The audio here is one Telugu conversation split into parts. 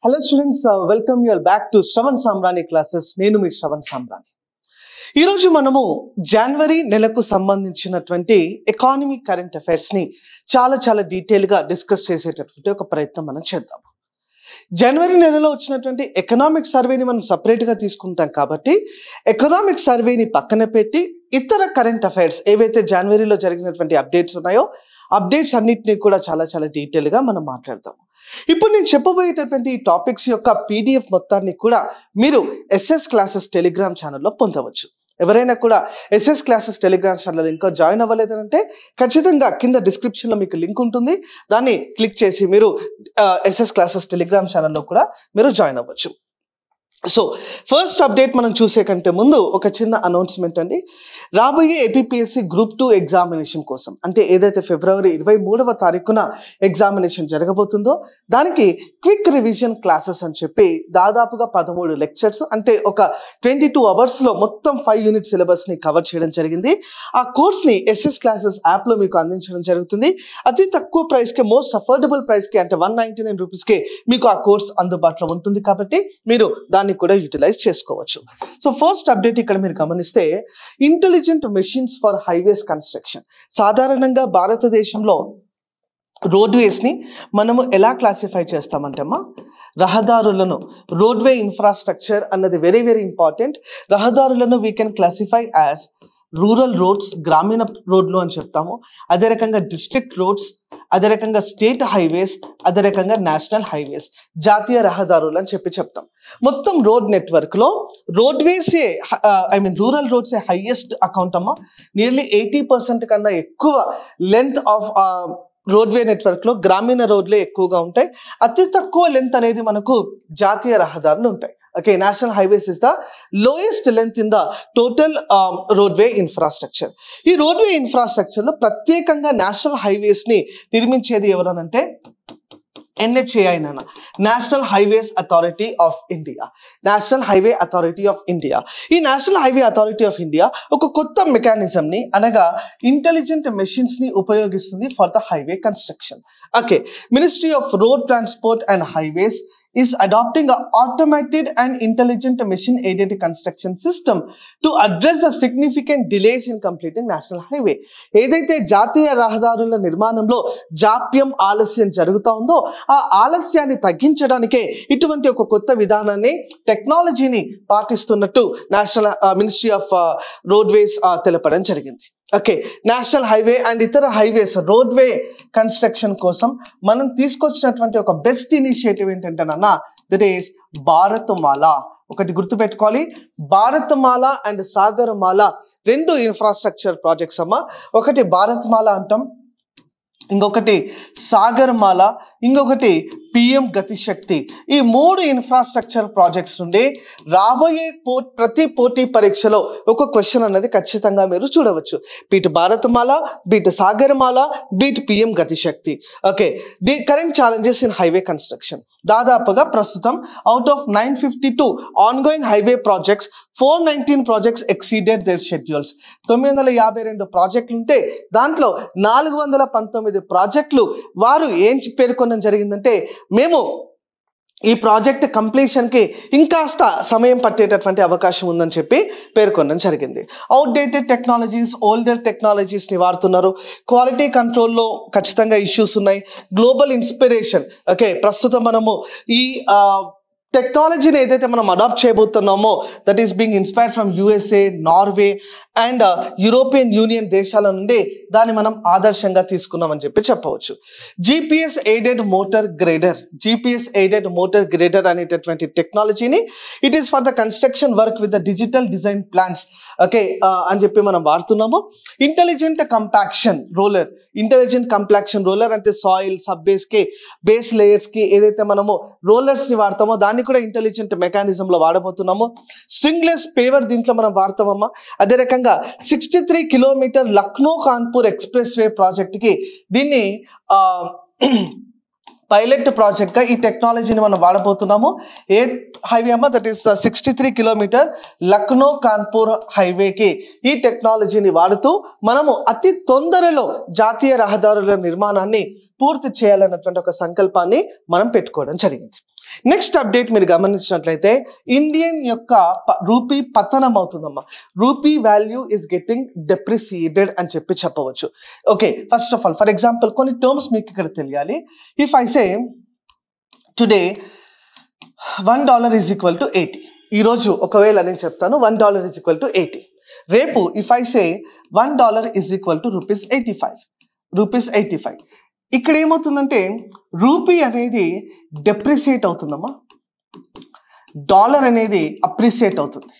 Hello students, welcome you all back to Shravan Samrani classes. నేను మీ శ్రవణ్ సామ్రాణి. ఈ రోజు మనము జనవరి నెలకు సంబంధించినటువంటి ఎకానమీ కరెంట్ అఫైర్స్ ని చాలా డీటెయిల్ గా డిస్కస్ చేసేటటువంటి ఒక ప్రయత్నం మనం చేద్దాం. జనవరి నెలలో వచ్చినటువంటి ఎకనామిక్ సర్వేని మనం సపరేట్ గా తీసుకుంటాం కాబట్టి ఎకనామిక్ సర్వేని పక్కన పెట్టి ఇతర కరెంట్ అఫైర్స్ ఏవైతే జనవరిలో జరిగినటువంటి అప్డేట్స్ ఉన్నాయో అప్డేట్స్ అన్నిటిని కూడా చాలా డీటెయిల్ గా మనం మాట్లాడదాం. ఇప్పుడు నేను చెప్పబోయేటటువంటి ఈ టాపిక్స్ యొక్క PDF మొత్తాన్ని కూడా మీరు SS క్లాసెస్ టెలిగ్రామ్ ఛానల్లో పొందవచ్చు. ఎవరైనా కూడా SS క్లాసెస్ టెలిగ్రామ్ ఛానల్ ఇంకా జాయిన్ అవ్వలేదంటే ఖచ్చితంగా కింద డిస్క్రిప్షన్లో మీకు లింక్ ఉంటుంది, దాన్ని క్లిక్ చేసి మీరు SS క్లాసెస్ టెలిగ్రామ్ ఛానల్లో కూడా మీరు జాయిన్ అవ్వచ్చు. సో ఫస్ట్ అప్డేట్ మనం చూసే కంటే ముందు ఒక చిన్న అనౌన్స్మెంట్ అండి. రాబోయే APPSC Group 2 ఎగ్జామినేషన్ కోసం, అంటే ఏదైతే ఫిబ్రవరి 23వ తారీఖున ఎగ్జామినేషన్ జరగబోతుందో దానికి క్విక్ రివిజన్ క్లాసెస్ అని చెప్పి దాదాపుగా 13 లెక్చర్స్, అంటే ఒక 22 అవర్స్లో మొత్తం 5 యూనిట్ సిలబస్ని కవర్ చేయడం జరిగింది. ఆ కోర్స్ని SS క్లాసెస్ యాప్లో మీకు అందించడం జరుగుతుంది. అతి తక్కువ ప్రైస్కి, మోస్ట్ అఫోర్డబుల్ ప్రైస్కి, అంటే 199 రూపీస్కి మీకు ఆ కోర్స్ అందుబాటులో ఉంటుంది కాబట్టి మీరు దాన్ని కూడా యూటిలైజ్ చేసుకోవచ్చు. సో ఫస్ట్ అప్డేట్ ఇక్కడ మీరు గమనిస్తే, intelligent machines for highways construction. సాధారణంగా భారతదేశంలో రోడ్వేస్ని మనము ఎలా క్లాసిఫై చేస్తామంటే రహదారులను, రోడ్వే ఇన్ఫ్రాస్ట్రక్చర్ అన్నది వెరీ ఇంపార్టెంట్. రహదారులను we can classify as rural roads, గ్రామీణ రోడ్లు అని చెప్తాము. అదే రకంగా డిస్ట్రిక్ట్ రోడ్స్, అదే రకంగా స్టేట్ హైవేస్, అదే రకంగా నేషనల్ హైవేస్, జాతీయ రహదారులు అని చెప్తాం. మొత్తం రోడ్ నెట్వర్క్లో రోడ్వేసే రూరల్ రోడ్సే హైయెస్ట్ అకౌంట్ అమ్మా. నియర్లీ 80% కన్నా ఎక్కువ లెంత్ ఆఫ్ రోడ్వే నెట్వర్క్లో గ్రామీణ రోడ్లే ఎక్కువగా ఉంటాయి. అతి తక్కువ లెంత్ అనేది మనకు జాతీయ రహదారులు ఉంటాయి. Okay, national highways is the lowest length in the total roadway infrastructure. ఈ రోడ్వే ఇన్ఫ్రాస్ట్రక్చర్లో ప్రత్యేకంగా నేషనల్ హైవేస్ని నిర్మించేది ఎవరనంటే NHAI, national highways authority of India. National highway authority of India. ఈ national highway authority of India ఒక కొత్త మెకానిజంని, అనగా ఇంటెలిజెంట్ మెషిన్స్ని ఉపయోగిస్తుంది for the highway construction. Okay, ministry of road transport and highways is adopting an automated and intelligent machine-aided construction system to address the significant delays in completing national highway. ఏదైతే జాతీయ రహదారుల నిర్మాణంలో జాప్యం, ఆలస్యం జరుగుతూ ఉందో ఆ ఆలస్యాన్ని తగ్గించడానికే ఇటువంటి ఒక కొత్త విధానాన్ని, టెక్నాలజీని పాటిస్తున్నట్టు నేషనల్ మినిస్ట్రీ ఆఫ్ రోడ్వేస్ తెలపడం జరిగింది. ఓకే, నేషనల్ హైవే అండ్ ఇతర హైవేస్ రోడ్వే కన్స్ట్రక్షన్ కోసం మనం తీసుకొచ్చినటువంటి ఒక బెస్ట్ ఇనిషియేటివ్ ఏంటంటేనన్నా, దట్ ఈస్ భారతమాల. ఒకటి గుర్తుపెట్టుకోవాలి, భారతమాల అండ్ సాగరమాల రెండు ఇన్ఫ్రాస్ట్రక్చర్ ప్రాజెక్ట్స్ అమ్మా. ఒకటి భారతమాల అంటాం, ఇంకొకటి సాగర్మాల, ఇంకొకటి PM గతిశక్తి. ఈ 3 ఇన్ఫ్రాస్ట్రక్చర్ ప్రాజెక్ట్స్ నుండి రాబోయే ప్రతి పోటీ పరీక్షలో ఒక క్వశ్చన్ అనేది ఖచ్చితంగా మీరు చూడవచ్చు. Be it Bharatmala, be it Sagarmala, be it PM Gatishakti. Okay, the current challenges in highway construction. దాదాపుగా ప్రస్తుతం out of 952 ongoing highway projects 419 projects exceeded their schedules. 952 ప్రాజెక్టులు ఉంటే దాంట్లో 419 ప్రాజెక్టులు వారు ఏం పేర్కొనడం జరిగిందంటే, మేము ఈ ప్రాజెక్ట్ కంప్లీషన్కి ఇంకాస్త సమయం పట్టేటటువంటి అవకాశం ఉందని చెప్పి పేర్కొనడం జరిగింది. అవుట్డేటెడ్ టెక్నాలజీస్, ఓల్డర్ టెక్నాలజీస్ని వాడుతున్నారు. క్వాలిటీ కంట్రోల్లో ఖచ్చితంగా ఇష్యూస్ ఉన్నాయి. Global inspiration. ఓకే, ప్రస్తుతం మనము ఈ టెక్నాలజీని ఏదైతే మనం అడాప్ట్ చేయబోతున్నామో that is being inspired from USA, Norway and European Union దేశాల నుండి దాన్ని మనం ఆదర్శంగా తీసుకున్నామని చెప్పవచ్చు. GPS ఎయిడెడ్ మోటార్ గ్రేడర్ అనేటటువంటి టెక్నాలజీని it is for the construction work with the digital design plans, okay అని చెప్పి మనం వాడుతున్నాము. ఇంటెలిజెంట్ కంపాక్షన్ రోలర్ అంటే సాయిల్, సబ్ బేస్ లేయర్స్కి ఏదైతే మనము రోలర్స్ని వాడతామో దాన్ని కూడా ఇంటెలిజెంట్ మెకానిజంలో వాడబోతున్నాము. స్ట్రింగ్లెస్ పేవర్ దీంట్లో మనం వాడతామమ్మా. అదే రకంగా 63 kilometre Lucknow Kanpur expressway ప్రాజెక్ట్కి దీన్ని పైలట్ ప్రాజెక్ట్గా ఈ టెక్నాలజీని మనం వాడబోతున్నాము. ఏ హైవే అమ్మా? That is 63 kilometre Lucknow Kanpur హైవేకి ఈ టెక్నాలజీని వాడుతూ మనము అతి తొందరలో జాతీయ రహదారుల నిర్మాణాన్ని పూర్తి చేయాలన్నటువంటి ఒక సంకల్పాన్ని మనం పెట్టుకోవడం జరిగింది. నెక్స్ట్ అప్డేట్ మీరు గమనించినట్లయితే ఇండియన్ యొక్క రూపీ పతనం అవుతుందమ్మా. రూపీ వాల్యూ ఇస్ గెటింగ్ డెప్రిసియేటెడ్ అని చెప్పవచ్చు. Okay, first of all for example కొన్ని టర్మ్స్ మీకు ఇక్కడ తెలియాలి. If I say today $1 is equal to 80. ఈరోజు ఒకవేళ నేను చెప్తాను $1 ఈజ్ ఈక్వల్ టు 80. రేపు if I say $1 is equal to rupees 85. ఇక్కడ ఏమవుతుందంటే రూపీ అనేది డెప్రిసియేట్ అవుతుందమ్మా, డాలర్ అనేది అప్రిసియేట్ అవుతుంది.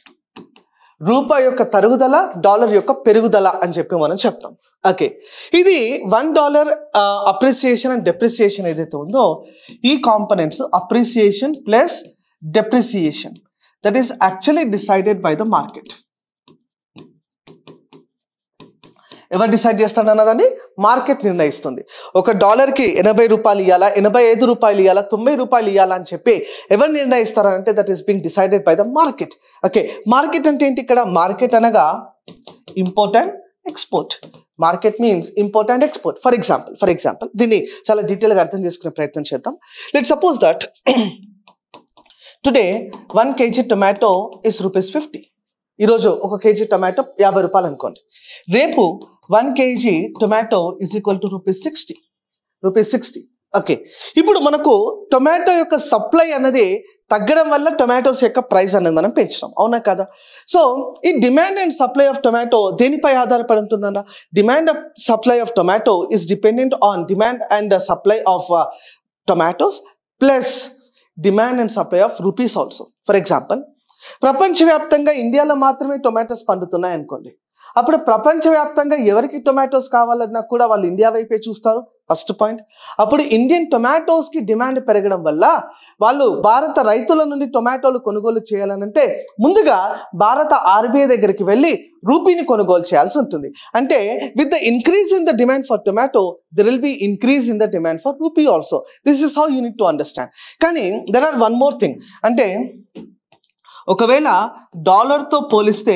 రూపాయి యొక్క తరుగుదల, డాలర్ యొక్క పెరుగుదల అని చెప్పి మనం చెప్తాం. ఓకే, ఇది $1 అప్రిసియేషన్ అండ్ డెప్రిసియేషన్ ఏదైతే ఉందో ఈ components appreciation plus depreciation that is actually decided by the market. ఎవరు డిసైడ్ చేస్తాడు అన్నదాన్ని మార్కెట్ నిర్ణయిస్తుంది. ఒక డాలర్కి 80 రూపాయలు ఇవ్వాలా, 85 రూపాయలు ఇవ్వాలా, 90 రూపాయలు ఇవ్వాలా అని చెప్పి ఎవరు నిర్ణయిస్తారంటే that is being decided by the market. Okay, market అంటే ఏంటి? ఇక్కడ మార్కెట్ అనగా import and export. Market means import and export. For example దీన్ని చాలా డీటెయిల్గా అర్థం చేసుకునే ప్రయత్నం చేద్దాం. Let's suppose that today 1 kg tomato is ₹50. ఈరోజు 1 kg టొమాటో 50 రూపాయలు అనుకోండి. రేపు 1 kg tomato is equal to ₹60. Okay, ఇప్పుడు మనకు టొమాటో యొక్క సప్లై అనేది తగ్గడం వల్ల టొమాటోస్ యొక్క ప్రైస్ అనేది మనం పెంచినాం, అవునా కదా? సో ఈ demand and supply of tomato దేనిపై ఆధారపడి ఉంటుందన్న? Demand of supply of tomato is dependent on demand and supply of tomatoes plus demand and supply of rupees also. For example ప్రపంచవ్యాప్తంగా ఇండియాలో మాత్రమే టొమాటోస్ పండుతున్నాయి అనుకోండి. అప్పుడు ప్రపంచవ్యాప్తంగా ఎవరికి టొమాటోస్ కావాలన్నా కూడా వాళ్ళు ఇండియా వైపే చూస్తారు, ఫస్ట్ పాయింట్. అప్పుడు ఇండియన్ టొమాటోస్కి డిమాండ్ పెరగడం వల్ల వాళ్ళు భారత రైతుల నుండి టొమాటోలు కొనుగోలు చేయాలనంటే ముందుగా భారత RBI దగ్గరికి వెళ్ళి రూపీని కొనుగోలు చేయాల్సి ఉంటుంది. అంటే with the increase in the demand for tomato there will be increase in the demand for rupee also. This is how you need to understand. కానీ there are one more thing. అంటే ఒకవేళ డాలర్తో పోలిస్తే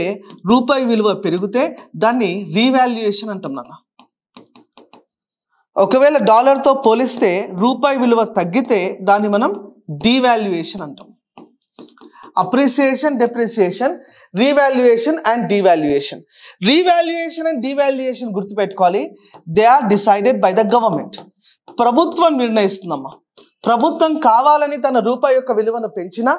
రూపాయి విలువ పెరిగితే దాన్ని రీవాల్యుయేషన్ అంటాం నాన్న. ఒకవేళ డాలర్తో పోలిస్తే రూపాయి విలువ తగ్గితే దాన్ని మనం డీవాల్యుయేషన్ అంటాం. Appreciation, depreciation, revaluation and devaluation. Revaluation and devaluation గుర్తుపెట్టుకోవాలి. They are decided by the government. ప్రభుత్వం నిర్ణయిస్తుందమ్మా. ప్రభుత్వం కావాలని తన రూపాయి యొక్క విలువను పెంచినా,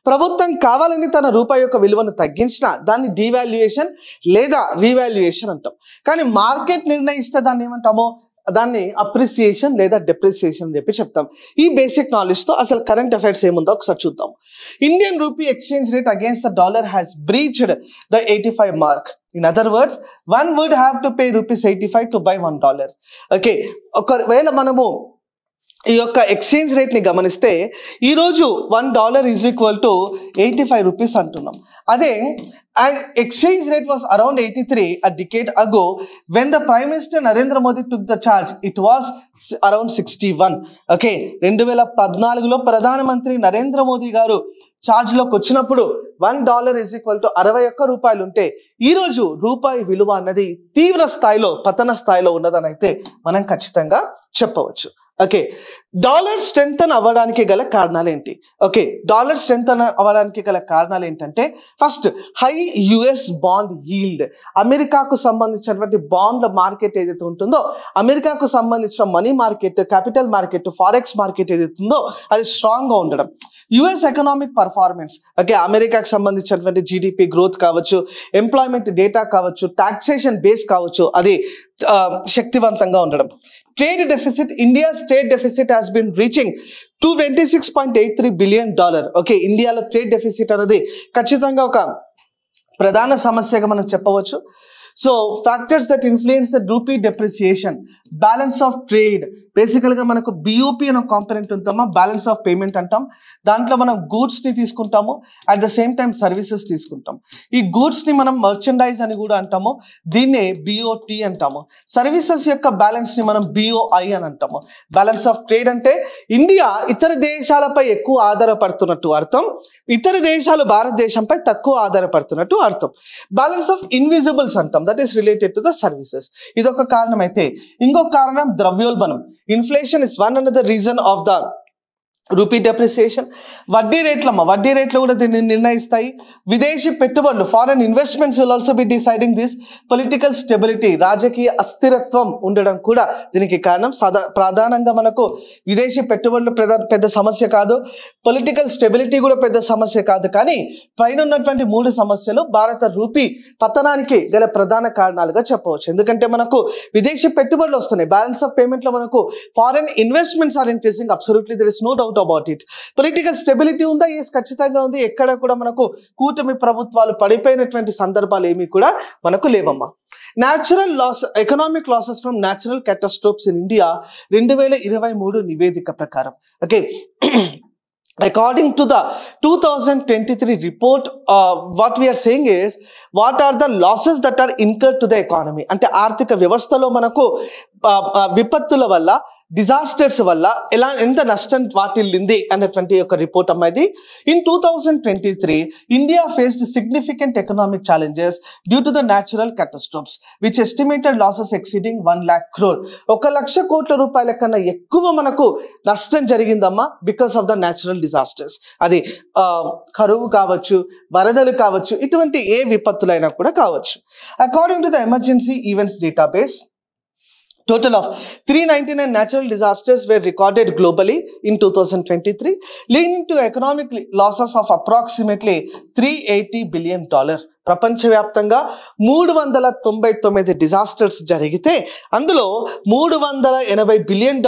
ప్రభుత్వం కావాలని తన రూపాయి యొక్క విలువను తగ్గించినా దాన్ని డీవాల్యుయేషన్ లేదా రీవాల్యుయేషన్ అంటాం. కానీ మార్కెట్ నిర్ణయిస్తే దాన్ని ఏమంటామో దాన్ని అప్రిసియేషన్ లేదా డెప్రిసియేషన్ అని చెప్పి చెప్తాం. ఈ బేసిక్ నాలెడ్జ్తో అసలు కరెంట్ అఫైర్స్ ఏముందో ఒకసారి చూద్దాం. Indian rupee exchange rate against the dollar has breached the 85 mark. In other words, one would have to pay ₹85 to buy $1. Okay, ఒకవేళ మనము ఈ యొక్క ఎక్స్చేంజ్ రేట్ని గమనిస్తే ఈరోజు $1 ఈజ్ ఈక్వల్ టు 85 రూపీస్ అంటున్నాం. అదే exchange rate was around 83 a decade ago. When the Prime Minister Narendra Modi took the charge, it was around 61. Okay, 2014లో ప్రధానమంత్రి నరేంద్ర మోదీ గారు ఛార్జ్లోకి వచ్చినప్పుడు $1 ఈజ్ ఈక్వల్ టు 61 రూపాయలు ఉంటే ఈరోజు రూపాయి విలువ అన్నది తీవ్ర స్థాయిలో పతన స్థాయిలో ఉన్నదని అయితే మనం ఖచ్చితంగా చెప్పవచ్చు. ఓకే, డాలర్ స్ట్రెంగ్తన్ అవ్వడానికి గల కారణాలు ఏంటి? ఓకే, డాలర్ స్ట్రెంగ్తన్ అవ్వడానికి గల కారణాలు ఏంటంటే first high US bond yield. అమెరికాకు సంబంధించినటువంటి బాండ్ల మార్కెట్ ఏదైతే ఉంటుందో, అమెరికాకు సంబంధించిన money market, capital market, forex market ఏదైతే ఉందో అది స్ట్రాంగ్గా ఉండడం. US ఎకనామిక్ పర్ఫార్మెన్స్, ఓకే, అమెరికాకు సంబంధించినటువంటి GDP గ్రోత్ కావచ్చు, ఎంప్లాయ్మెంట్ డేటా కావచ్చు, టాక్సేషన్ బేస్ కావచ్చు, అది శక్తివంతంగా ఉండడం. Trade deficit, India's trade deficit has been reaching $26.83 billion. Okay, ఇండియాలో ట్రేడ్ డెఫిసిట్ అనేది ఖచ్చితంగా ఒక ప్రధాన సమస్యగా మనం చెప్పవచ్చు. So factors that influence the rupee depreciation, balance of trade. బేసికల్గా మనకు BOP అనే కాంపోనెంట్ ఉంటామా, బ్యాలెన్స్ ఆఫ్ పేమెంట్ అంటాం. దాంట్లో మనం గూడ్స్ని తీసుకుంటాము, at the same time services తీసుకుంటాం. ఈ గూడ్స్ని మనం మర్చెండైజ్ అని కూడా అంటాము, దీన్నే BOT అంటాము. సర్వీసెస్ యొక్క బ్యాలెన్స్ని మనం BOI అని అంటాము. బ్యాలెన్స్ ఆఫ్ ట్రేడ్ అంటే ఇండియా ఇతర దేశాలపై ఎక్కువ ఆధారపడుతున్నట్టు అర్థం, ఇతర దేశాలు భారతదేశంపై తక్కువ ఆధారపడుతున్నట్టు అర్థం. బ్యాలెన్స్ ఆఫ్ ఇన్విజిబుల్స్ అంటాం, that is related to the services. ఇదొక కారణం అయితే ఇంకొక కారణం ద్రవ్యోల్బణం. Inflation is one another reason of the rupee depreciation, వడ్డీ రేట్లు కూడా దీన్ని నిర్ణయిస్తాయి. విదేశీ పెట్టుబడులు, foreign investments will also be deciding this. Political stability, రాజకీయ అస్థిరత్వం ఉండడం కూడా దీనికి కారణం. ప్రధానంగా మనకు విదేశీ పెట్టుబడులు పెద్ద సమస్య కాదు, పొలిటికల్ స్టెబిలిటీ కూడా పెద్ద సమస్య కాదు. కానీ పైన ఉన్నటువంటి 3 సమస్యలు భారత రూపీ పతనానికి గల ప్రధాన కారణాలుగా చెప్పవచ్చు. ఎందుకంటే మనకు విదేశీ పెట్టుబడులు వస్తున్నాయి, బ్యాలెన్స్ ఆఫ్ పేమెంట్లో మనకు foreign investments are increasing, absolutely there is no doubt about it. Political stability ఉందా? ఎస్, ఖచ్చితంగా ఉంది. ఎక్కడ కూడా మనకు కూటమి ప్రభుత్వాలు పడిపోయినటువంటి సందర్భాలు ఏమీ కూడా మనకు లేవమ్మా. Economic losses from natural catastrophes in India 2023 నివేదిక ప్రకారం, okay, according to the 2023 report, what we are saying is, what are the losses that are incurred to the economy? అంటే ఆర్థిక వ్యవస్థలో మనకు విపత్తుల వల్ల, డిజాస్టర్స్ వల్ల ఎంత నష్టం వాటిల్లింది అనేటువంటి ఒక రిపోర్ట్ అమ్మాయి. In 2023 India faced significant economic challenges due to the natural catastrophes which estimated losses exceeding 1 lakh crore. 1 లక్ష కోట్ల రూపాయల కన్నా ఎక్కువ మనకు నష్టం జరిగిందమ్మా because of the natural disasters. అది కరువు కావచ్చు, వరదలు కావచ్చు, ఇటువంటి ఏ విపత్తులైనా కూడా కావచ్చు. According to the emergency events database, total of 399 natural disasters were recorded globally in 2023, leading to economic losses of approximately $380 billion. ప్రపంచవ్యాప్తంగా 399 డిజాస్టర్స్ జరిగితే అందులో $380 బిలియన్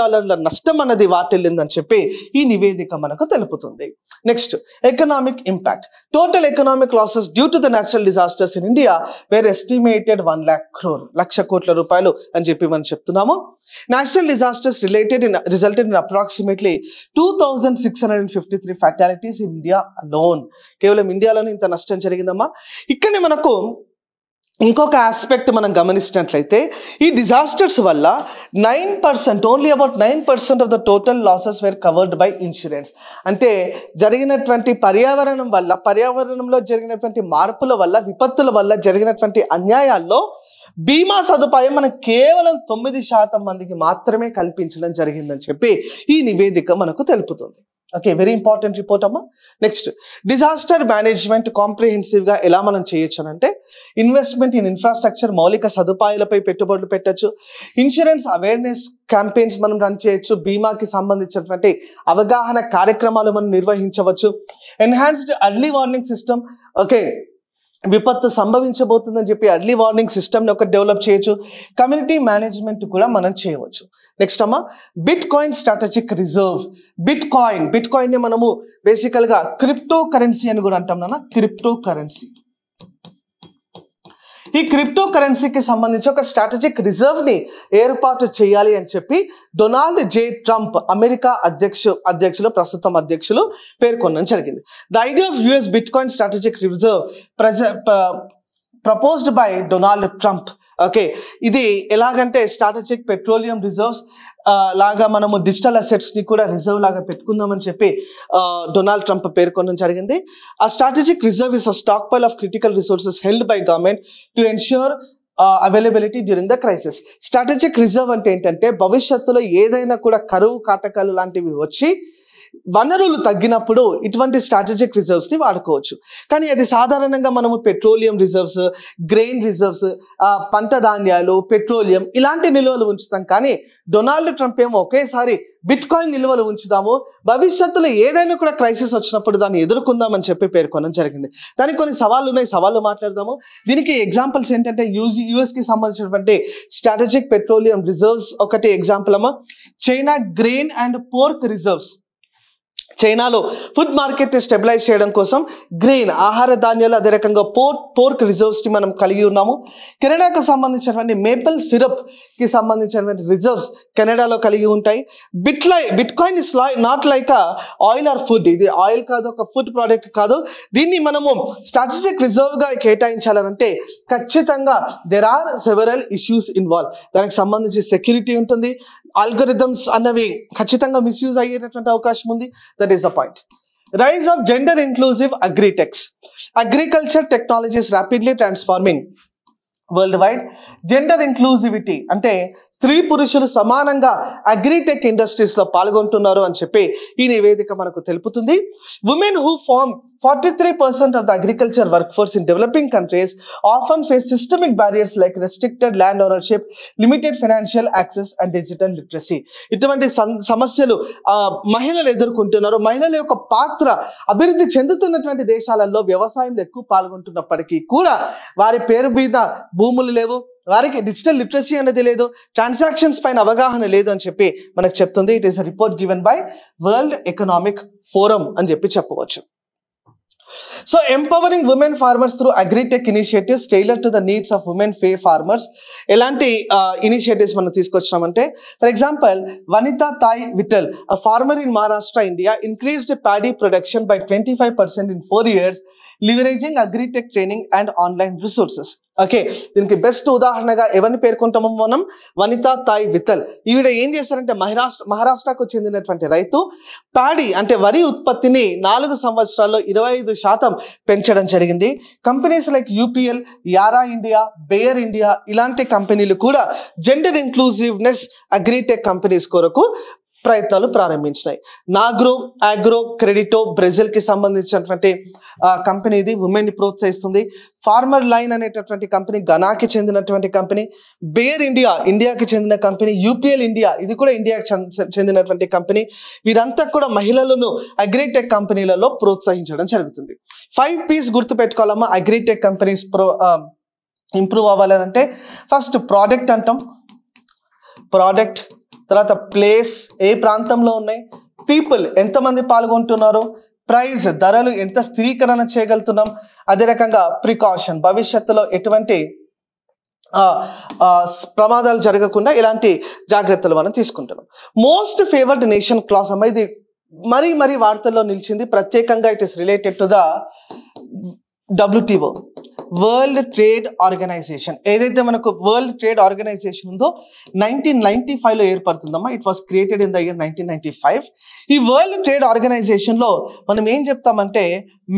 నష్టం అన్నది వాటిల్లిందని చెప్పి ఈ నివేదిక మనకు తెలుపుతుంది. Next, economic impact. Total economic losses due to the natural disasters in India were estimated 1 lakh crore, 1 లక్ష కోట్ల రూపాయలు అని చెప్పి మనం చెప్తున్నాము. Natural disasters resulted in approximately 2653 fatalities in India alone. కేవలం ఇండియాలోనే ఇంత నష్టం జరిగిందమ్మా. ఇక్కడనే మనకు ఇంకొక ఆస్పెక్ట్ మనం గమనించినట్లయితే, ఈ డిజాస్టర్స్ వల్ల 9%, only about 9% of the total losses were covered by insurance. అంటే జరిగినటువంటి పర్యావరణంలో జరిగినటువంటి మార్పుల వల్ల, విపత్తుల వల్ల జరిగినటువంటి అన్యాయాల్లో బీమా సదుపాయం మనం కేవలం 9% మందికి మాత్రమే కల్పించడం జరిగిందని చెప్పి ఈ నివేదిక మనకు తెలుపుతుంది. ఓకే, వెరీ ఇంపార్టెంట్ రిపోర్ట్ అమ్మా. నెక్స్ట్, డిజాస్టర్ మేనేజ్మెంట్ కాంప్రిహెన్సివ్గా ఎలా మనం చేయొచ్చు అంటే, ఇన్వెస్ట్మెంట్ ఇన్ ఇన్ఫ్రాస్ట్రక్చర్, మౌలిక సదుపాయాలపై పెట్టుబడులు పెట్టచ్చు, ఇన్సూరెన్స్ అవేర్నెస్ క్యాంపెయిన్స్ మనం రన్ చేయొచ్చు, బీమాకి సంబంధించినటువంటి అవగాహన కార్యక్రమాలు మనం నిర్వహించవచ్చు, enhanced early warning system, okay, విపత్తు సంభవించబోతుందని చెప్పి ఎర్లీ వార్నింగ్ సిస్టమ్ని ఒకటి డెవలప్ చేయొచ్చు, కమ్యూనిటీ మేనేజ్మెంట్ కూడా మనం చేయవచ్చు. నెక్స్ట్ అమ్మా, బిట్ కాయిన్ స్ట్రాటజిక్ రిజర్వ్. బిట్ కాయిన్ని మనము బేసికల్గా క్రిప్టో కరెన్సీ అని కూడా అంటాం నాన్న, క్రిప్టో కరెన్సీ. ఈ క్రిప్టో కరెన్సీకి సంబంధించి ఒక స్ట్రాటజిక్ రిజర్వ్ని ఏర్పాటు చేయాలి అని చెప్పి డొనాల్డ్ జే ట్రంప్, అమెరికా అధ్యక్షులు ప్రస్తుతం అధ్యక్షులు పేర్కొనడం జరిగింది. The idea of US bit coin strategic reserve proposed by Donald Trump. Okay, ఇది ఎలాగంటే స్ట్రాటజిక్ పెట్రోలియం రిజర్వ్స్ లాగా మనము డిజిటల్ అసెట్స్ని కూడా రిజర్వ్ లాగా పెట్టుకుందామని చెప్పి డొనాల్డ్ ట్రంప్ పేర్కొనడం జరిగింది. ఆ strategic reserve is a stock pile of critical resources held by government to ensure availability during the crisis. Strategic reserve అంటే ఏంటంటే, భవిష్యత్తులో ఏదైనా కూడా కరువు కాటకాలు లాంటివి వచ్చి వనరులు తగ్గినప్పుడు ఇటువంటి స్ట్రాటజిక్ రిజర్వ్స్ని వాడుకోవచ్చు. కానీ అది సాధారణంగా మనము పెట్రోలియం రిజర్వ్స్, గ్రెయిన్ రిజర్వ్స్, పంట ధాన్యాలు, పెట్రోలియం ఇలాంటి నిల్వలు ఉంచుతాం. కానీ డొనాల్డ్ ట్రంప్ ఏమో ఒకేసారి బిట్ కాయిన్ నిల్వలు ఉంచుదాము, భవిష్యత్తులో ఏదైనా కూడా క్రైసిస్ వచ్చినప్పుడు దాన్ని ఎదుర్కొందామని చెప్పి పేర్కొనడం జరిగింది. దానికి కొన్ని సవాళ్ళు ఉన్నాయి, సవాళ్ళు మాట్లాడదాము. దీనికి ఎగ్జాంపుల్స్ ఏంటంటే, యుఎస్కి సంబంధించినటువంటి స్ట్రాటజిక్ పెట్రోలియం రిజర్వ్స్ ఒకటి ఎగ్జాంపుల్ అమ్మా. China grain and pork reserves. చైనాలో ఫుడ్ మార్కెట్ని స్టెబిలైజ్ చేయడం కోసం గ్రెయిన్, ఆహార ధాన్యాలు, అదే రకంగా పోర్క్ రిజర్వ్స్ని మనం కలిగి ఉన్నాము. కెనడాకు సంబంధించినటువంటి మేపుల్ సిరప్కి సంబంధించినటువంటి రిజర్వ్స్ కెనడాలో కలిగి ఉంటాయి. Bit coin is not like oil are food. ఇది ఆయిల్ కాదు, ఒక ఫుడ్ ప్రోడక్ట్ కాదు. దీన్ని మనము స్ట్రాటజిక్ రిజర్వ్గా కేటాయించాలంటే ఖచ్చితంగా there are several issues involve. దానికి సంబంధించి సెక్యూరిటీ ఉంటుంది, ఆల్గోరిథమ్స్ అన్నవి ఖచ్చితంగా మిస్యూజ్ అయ్యేటటువంటి అవకాశం ఉంది. That is the point. Rise of gender inclusive agri-techs. Agriculture technology is rapidly transforming world wide. Gender inclusivity అంటే స్త్రీ పురుషులు సమానంగా అగ్రిటెక్ ఇండస్ట్రీస్లో పాల్గొంటున్నారు అని చెప్పి ఈ నివేదిక మనకు తెలుపుతుంది. Women who farm 43% of the agriculture workforce in developing countries often face systemic barriers like restricted land ownership, limited financial access and digital literacy. ఇటువంటి సమస్యలు మహిళలు ఎదుర్కొంటున్నారు. మహిళల యొక్క పాత్ర అభివృద్ధి చెందుతున్నటువంటి దేశాలలో వ్యవసాయంలో ఎక్కువ పాల్గొంటున్నప్పటికీ కూడా వారి పేరు మీద భూములు లేవు, వారికి డిజిటల్ లిటరసీ అనేది లేదు, ట్రాన్సాక్షన్స్ పైన అవగాహన లేదు అని చెప్పి మనకు చెప్తుంది. It is a report given by world economic forum అని చెప్పి చెప్పవచ్చు. So empowering women farmers through agri-tech initiatives tailored to the needs of women farmers. ఎలాంటి ఇనిషియేటివ్స్ మనం తీసుకొచ్చినామంటే, for example Vanita Tai Vithal, a farmer in Maharashtra, India, increased paddy production by 25% in 4 years, leveraging agri-tech training and online resources. Okay, దీనికి బెస్ట్ ఉదాహరణగా ఎవరిని పేర్కొంటామో మనం, వనితా తాయ్ విఠల్. ఈవిడ ఏం చేశారంటే మహారాష్ట్రకు చెందినటువంటి రైతు ప్యాడీ అంటే వరి ఉత్పత్తిని 4 సంవత్సరాల్లో 25% పెంచడం జరిగింది. కంపెనీస్ లైక్ యూపీఎల్, యారా ఇండియా, బేయర్ ఇండియా ఇలాంటి కంపెనీలు కూడా జెండర్ ఇంక్లూజివ్నెస్ అగ్రిటెక్ కంపెనీస్ కొరకు ప్రయత్నాలు ప్రారంభించినాయి. నాగ్రో అగ్రో క్రెడిటో బ్రెజిల్కి సంబంధించినటువంటి కంపెనీ, ఇది ఉమెన్ని ప్రోత్సహిస్తుంది. ఫార్మర్ లైన్ అనేటటువంటి కంపెనీ ఘనాకి చెందినటువంటి కంపెనీ. బేయర్ ఇండియా ఇండియాకి చెందిన కంపెనీ. యూపీఎల్ ఇండియా ఇది కూడా ఇండియాకి చెందినటువంటి కంపెనీ. వీరంతా కూడా మహిళలను అగ్రిటెక్ కంపెనీలలో ప్రోత్సహించడం జరుగుతుంది. 5 P's గుర్తుపెట్టుకోవాలమ్మా అగ్రిటెక్ కంపెనీస్ ఇంప్రూవ్ అవ్వాలంటే. ఫస్ట్ ప్రోడక్ట్ అంటాం, ప్రోడక్ట్. తర్వాత ప్లేస్, ఏ ప్రాంతంలో ఉన్నాయి. పీపుల్, ఎంతమంది పాల్గొంటున్నారు. ప్రైస్, ధరలు ఎంత స్థిరీకరణ చేయగలుగుతున్నాం. అదే రకంగా ప్రికాషన్, భవిష్యత్తులో ఎటువంటి ప్రమాదాలు జరగకుండా ఇలాంటి జాగ్రత్తలు మనం తీసుకుంటున్నాం. మోస్ట్ ఫేవర్డ్ నేషన్ క్లాస్ అమ్మ, ఇది మరీ వార్తల్లో నిలిచింది. ప్రత్యేకంగా it is related to the WTO, world trade organisation. ఏదైతే మనకు వరల్డ్ ట్రేడ్ ఆర్గనైజేషన్ ఉందో 1995లో ఏర్పడుతుందమ్మా. It was created in the year 1995. ఈ వరల్డ్ ట్రేడ్ ఆర్గనైజేషన్లో మనం ఏం చెప్తామంటే,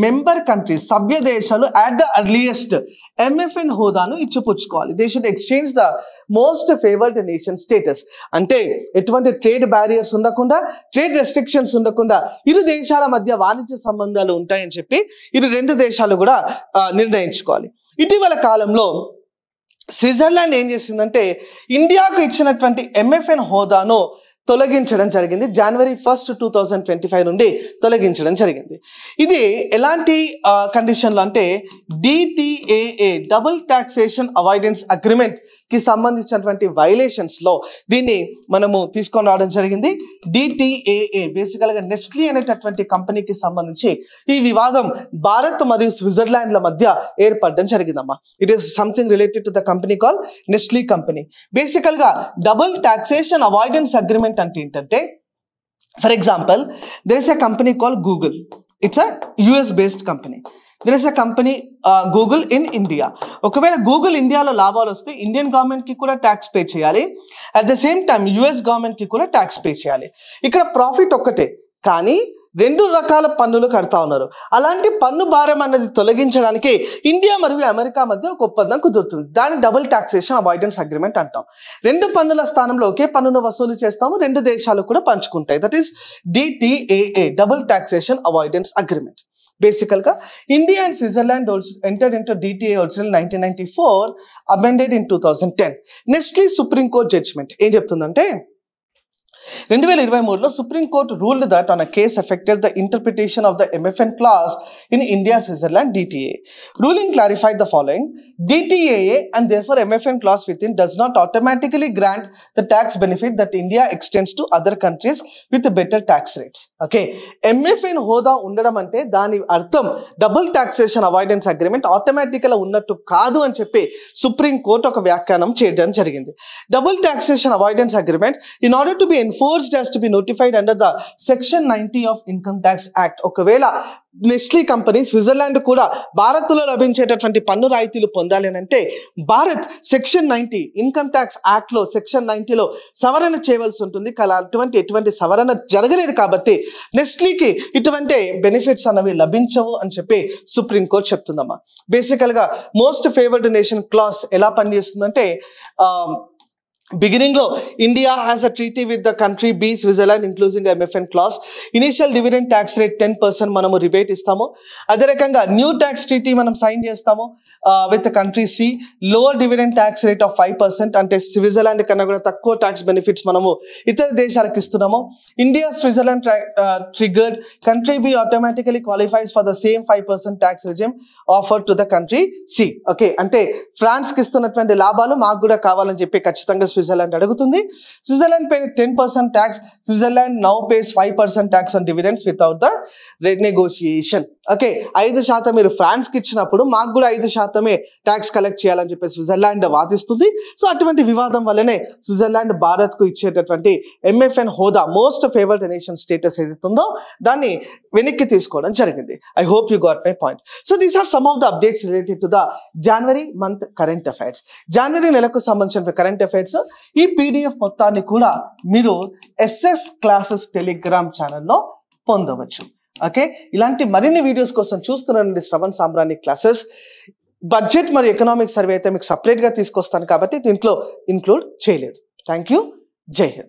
మెంబర్ కంట్రీస్, సభ్య దేశాలు అట్ ద అర్లియస్ట్ MFN హోదాను ఇచ్చిపుచ్చుకోవాలి. They should exchange the most favoured nation status. అంటే ఎటువంటి ట్రేడ్ బ్యారియర్స్ ఉండకుండా, ట్రేడ్ రెస్ట్రిక్షన్స్ ఉండకుండా ఇరు దేశాల మధ్య వాణిజ్య సంబంధాలు ఉంటాయని చెప్పి ఇరు 2 దేశాలు కూడా నిర్ణయించుకోవాలి. ఇటీవల కాలంలో స్విట్జర్లాండ్ ఏం చేసిందంటే, ఇండియాకు ఇచ్చినటువంటి MFN హోదాను తొలగించడం జరిగింది. January 1, 2025 నుండి తొలగించడం జరిగింది. ఇది ఎలాంటి కండిషన్లో అంటే, DTAA double taxation avoidance agreement కి సంబంధించినటువంటి వైలేషన్స్లో దీన్ని మనము తీసుకొని రావడం జరిగింది. DTAA బేసికల్గా నెస్ట్లీ అనేటటువంటి కంపెనీకి సంబంధించి ఈ వివాదం భారత్ మరియు స్విట్జర్లాండ్ల మధ్య ఏర్పడడం జరిగిందమ్మా. It is something related to the company call Nestle company. బేసికల్గా డబుల్ టాక్సేషన్ అవాయిడెన్స్ అగ్రిమెంట్ అంటే ఏంటంటే, for example there is a company call Google. It's a US based company. there is a company Google in India. ఒకవేళ గూగుల్ ఇండియాలో లాభాలు వస్తే ఇండియన్ గవర్నమెంట్కి కూడా ట్యాక్స్ పే చేయాలి. At the same time US గవర్నమెంట్కి కూడా ట్యాక్స్ పే చేయాలి. ఇక్కడ ప్రాఫిట్ ఒక్కటే, కానీ 2 రకాల పన్నులు కడతా ఉన్నారు. అలాంటి పన్ను భారం అన్నది తొలగించడానికి ఇండియా మరియు అమెరికా మధ్య ఒక ఒప్పందం కుదురుతుంది. దాన్ని డబుల్ టాక్సేషన్ అవాయిడెన్స్ అగ్రిమెంట్ అంటాం. 2 పన్నుల స్థానంలో ఒకే పన్నును వసూలు చేస్తాము, 2 దేశాలు కూడా పంచుకుంటాయి. That is DTAA double taxation avoidance agreement. బేసికల్గా India and Switzerland entered into DTA also in 1994, amended in 2010. Nestle supreme court judgement ఏం చెప్తుందంటే, 2023లో supreme court ruled that on a case affected the interpretation of the MFN clause in India-Switzerland DTA. Ruling clarified the following: DTAA and therefore MFN clause within does not automatically grant the tax benefit that India extends to other countries with better tax rates. Okay, MFN హోదా ఉండడం అంటే దాని అర్థం డబుల్ టాక్సేషన్ అవాయిడెన్స్ అగ్రిమెంట్ ఆటోమేటిక్గా ఉన్నట్టు కాదు అని చెప్పి సుప్రీం కోర్టు ఒక వ్యాఖ్యానం చేయడం జరిగింది. Double taxation avoidance agreement in order to be enforced as to be notified under the Section 90 of Income Tax Act. ఒకవేళ నెస్లీ కంపెనీ స్విట్జర్లాండ్ కూడా భారత్లో లభించేటటువంటి పన్ను రాయితీలు పొందాలి అని అంటే భారత్ సెక్షన్ 90 ఇన్కమ్ ట్యాక్స్ యాక్ట్లో సెక్షన్ 90లో సవరణ చేయవలసి ఉంటుంది. ఎటువంటి సవరణ జరగలేదు కాబట్టి నెస్లీకి ఇటువంటి బెనిఫిట్స్ అన్నవి లభించవు అని చెప్పి సుప్రీంకోర్టు చెప్తుందమ్మా. బేసికల్గా మోస్ట్ ఫేవర్డ్ నేషన్ క్లాస్ ఎలా పనిచేస్తుందంటే బిగినింగ్ లో India has a treaty with the country B Switzerland including MFN clause. Initial dividend tax rate 10% మనము రిబేట్ ఇస్తాము. అదే రకంగా న్యూ ట్యాక్స్ ట్రీటీ మనం సైన్ చేస్తాము with country C. Lower dividend tax rate of 5%, అంటే స్విట్జర్లాండ్ కన్నా కూడా తక్కువ ట్యాక్స్ బెనిఫిట్స్ మనము ఇతర దేశాలకు ఇస్తున్నాము. India Switzerland triggered country B automatically qualifies for the same 5% tax regime offer to the country C. Okay, అంటే ఫ్రాన్స్కి ఇస్తున్నటువంటి లాభాలు మాకు కూడా కావాలని చెప్పి ఖచ్చితంగా స్విట్జర్లాండ్ అడుగుతుంది. Switzerland pay 10% tax. Switzerland now pays 5% tax on dividends without the negotiation. Okay, 5% మీరు ఫ్రాన్స్కి ఇచ్చినప్పుడు మాకు కూడా 5% ట్యాక్స్ కలెక్ట్ చేయాలని చెప్పి స్విట్జర్లాండ్ వాదిస్తుంది. సో అటువంటి వివాదం వల్లనే స్విట్జర్లాండ్ భారత్కు ఇచ్చేటటువంటి MFN హోదా, మోస్ట్ ఫేవర్డ్ నేషన్ స్టేటస్ ఏదైతుందో దాన్ని వెనక్కి తీసుకోవడం జరిగింది. I hope you got my point. So these are some of the updates related to the January month current affairs. జనవరి నెలకు సంబంధించిన కరెంట్ అఫైర్స్ ఈ PDF మొత్తాన్ని కూడా మీరు SS క్లాసెస్ టెలిగ్రామ్ ఛానల్లో పొందవచ్చు. ఓకే, ఇలాంటి మరిన్ని వీడియోస్ కోసం చూస్తున్నానండి శ్రవణ్ సాంబ్రాణి క్లాసెస్. బడ్జెట్ మరియు ఎకనామిక్ సర్వే అయితే మీకు సపరేట్గా తీసుకొస్తాను కాబట్టి దీంట్లో ఇంక్లూడ్ చేయలేదు. Thank you. జై హింద్.